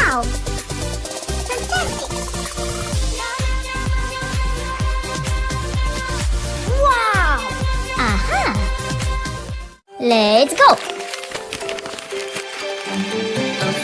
Wow! Fantastic! Wow! Aha! Let's go!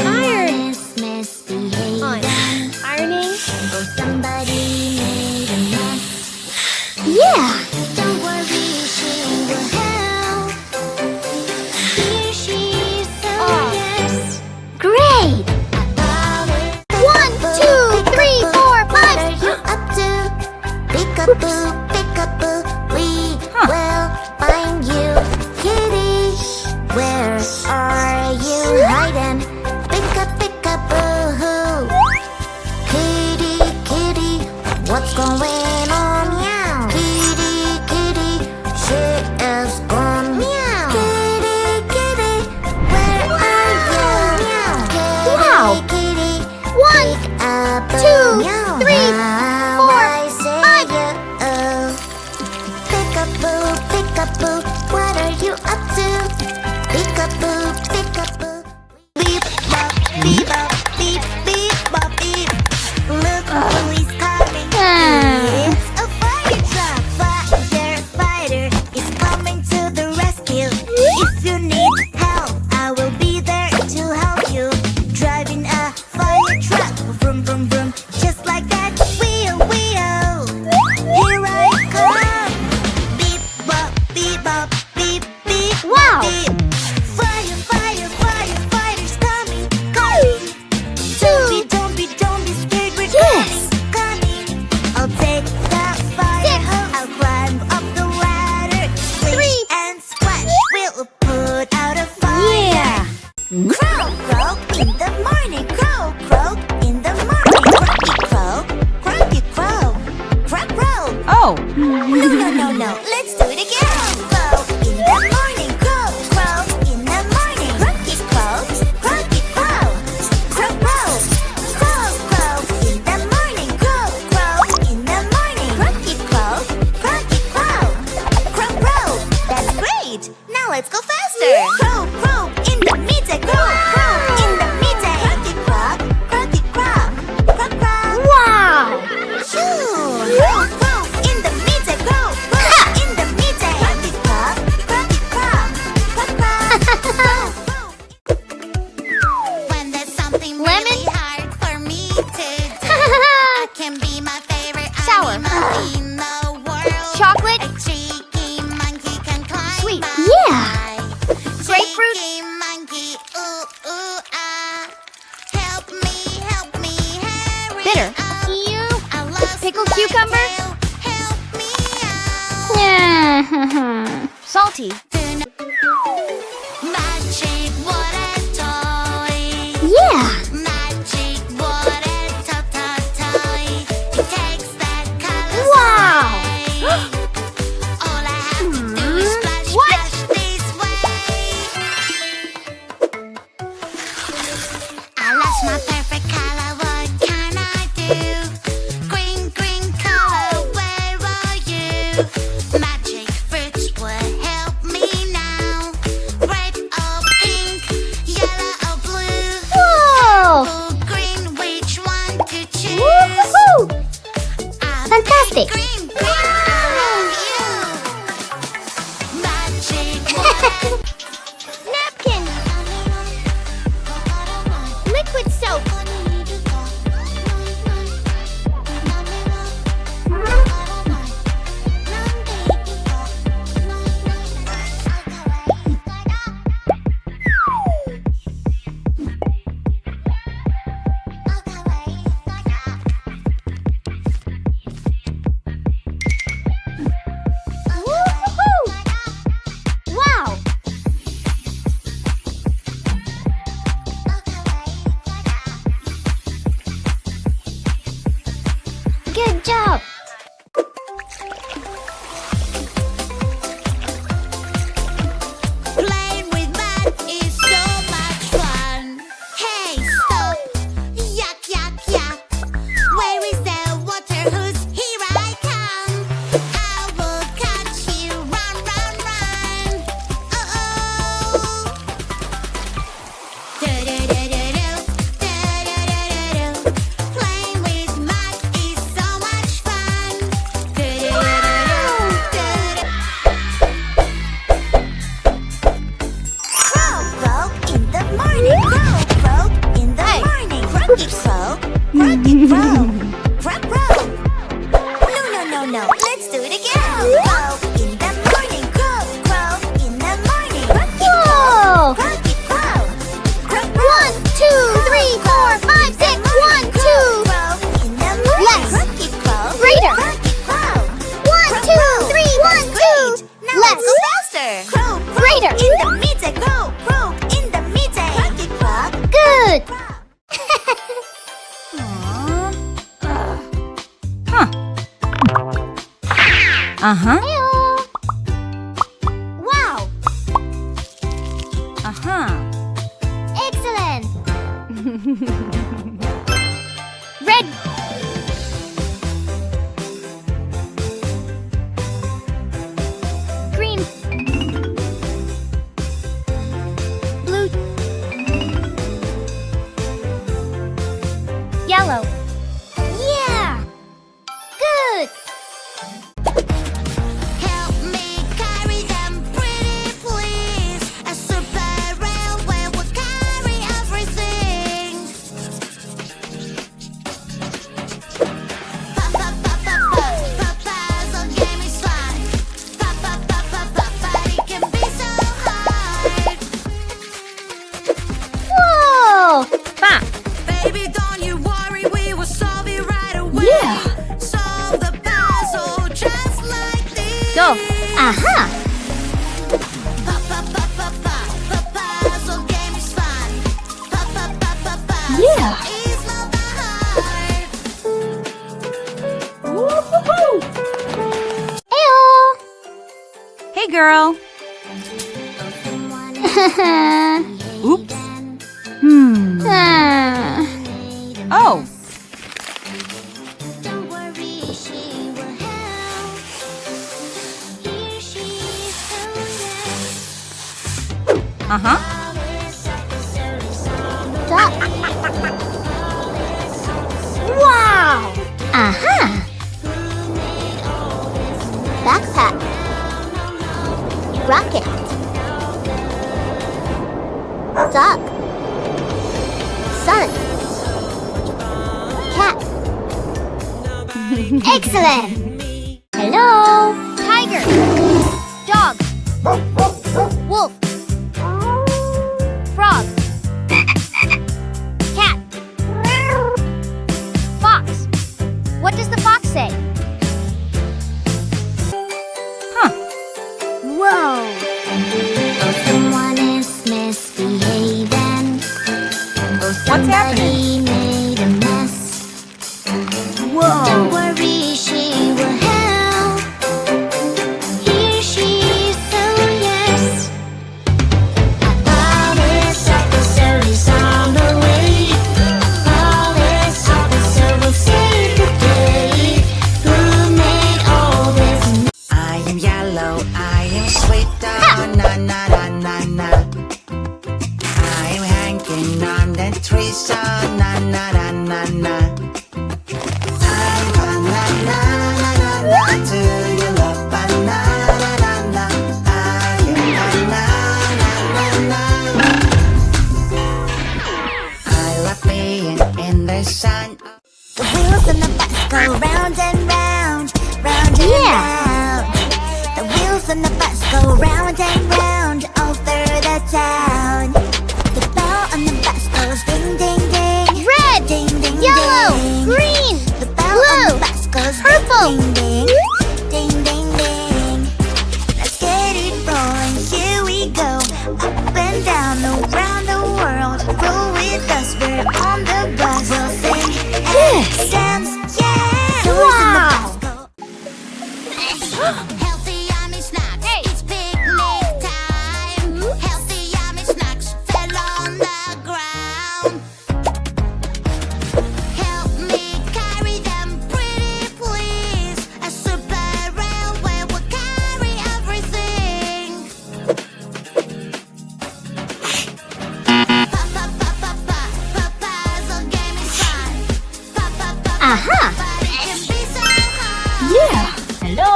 Iron! Ironing? Somebody made a mess. Yeah! Don't worry, she will help. Here she is, so yes. Great! About it. 1, 2, 3, 4, What are 5. you up to? Peek-a-boo, we will find you. Kitty, where are you hiding? Peek-a-boo. Kitty, what's going on? Meow. Kitty, she is gone. Meow. Kitty, where are you? Meow. Wow. Kitty, 1, 2, 3, 4, I say 5. you. Peek-a-boo, what are you up to? Peek-a-boo. Beep, bop, beep, bop, beep, beep, bop, beep. Look who is coming. It's a fire truck. Firefighter is coming to the rescue. If you need help, I will be there to help you. Driving a fire truck, vroom, vroom, vroom, just like that. Wheel, here I come. Beep, bop, beep, beep, Wow. beep. Firefighter's coming. Don't be scared, we're Yes. coming. I'll take the fire hose. I'll climb up the ladder. Splish and splash, we'll put out a fire. Yeah! Crow in the morning. Crow in the morning. Croaky crow. Crow. Oh, No. Let's do it again. Crow in the morning. Crow in the morning. Croaky crow. Crow in the morning. Crow in the morning. Croaky crow. That's great. Now let's go faster. Crow in the midday. Crow in the midday. Croaky crow. Wow! Shoo! Crow in the midday. Crow in the midday. Croaky crow. When there's something Lemon? really hard for me to do, I can be my favorite Sour. animal in the world. Chocolate? A cheeky monkey can climb Sweet. my Yeah. eye. Grapefruit? Cheeky monkey, ah. Help me, hurry Bitter. up. You? I lost Pickled my cucumber? tail. Help me out. Yeah. salty. Magic water toy. Yeah! Magic water toy. It takes that color Wow. away. All I have to do is splash, What? splash this way. I lost my perfect color. What can I do? Green color. Where are you? Magic fruits will help me now. Red or pink, yellow or blue. Whoa! Purple, green, which one to choose? Woo-hoo-hoo! I Fantastic. pick green, I love you. Magic water. Napkin! Liquid soap! Woo-hoo-hoo! Wow! Uh-huh. Wow! Uh-huh. Excellent! Red! Green! Blue! Yellow! Yeah! Good! Help me carry them, pretty please. A super railway will carry everything. Puzzle game is fun. But it can be so hard. Whoa! Back. Baby, don't you worry, we will solve it right away. Yeah. Solve the puzzle just like this. Go. Aha! Puzzle game is fun. Yeah. It's not that hard. Ew! Hey, girl. Oops. Oh. Don't worry, she will help. Here she is, so yes. Uh-huh. Duck. Wow! Aha! Backpack. Rocket. Duck. Sun. Cat. Excellent! Hello! Tiger. Dog. Wolf. Frog. Cat. Fox. What does the fox say? Huh. Whoa! Someone is misbehaving. What's happening? Made a mess. Whoa. Don't worry, she will help. Here she is, so yes. Police officer is on the way. Police officer will save the day. Who made all this mess? I am yellow, I am sweet, oh, na na na na na. I am hanging on the tree, so na na na na na. I'm banana, na na na, do you love banana, na? I am banana, na na na. I love being in the sun. The wheels on the bus go round and round, round and round. The wheels on the bus go round and round all through the town. The bell on the bus goes ding ding ding, Red! ding ding Yellow! ding. Green! The bell on Blue! the bus goes Purple! ding ding ding, ding ding ding. Let's get it rolling, here we go. Up and down, around the world. Roll with us, we're on the bus. We'll sing and dance, yeah. Wow. Healthy yummy snacks. It's picnic time. Healthy yummy snacks fell on the ground. Help me carry them, pretty please. A super railway will carry everything. Puzzle game is fun. Aha! But it can be so hard. Yeah. Hello.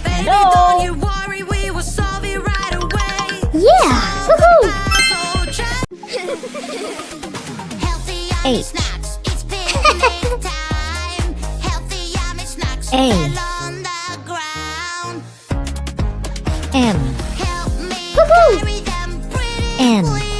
Baby, Hello. don't you worry, we will solve it right away. Yeah! Woohoo! Puzzle just healthy yummy Eight. snacks. It's picnic time. Healthy yummy snacks A. fell on the ground. M. Help me Woohoo. carry them, pretty N. please.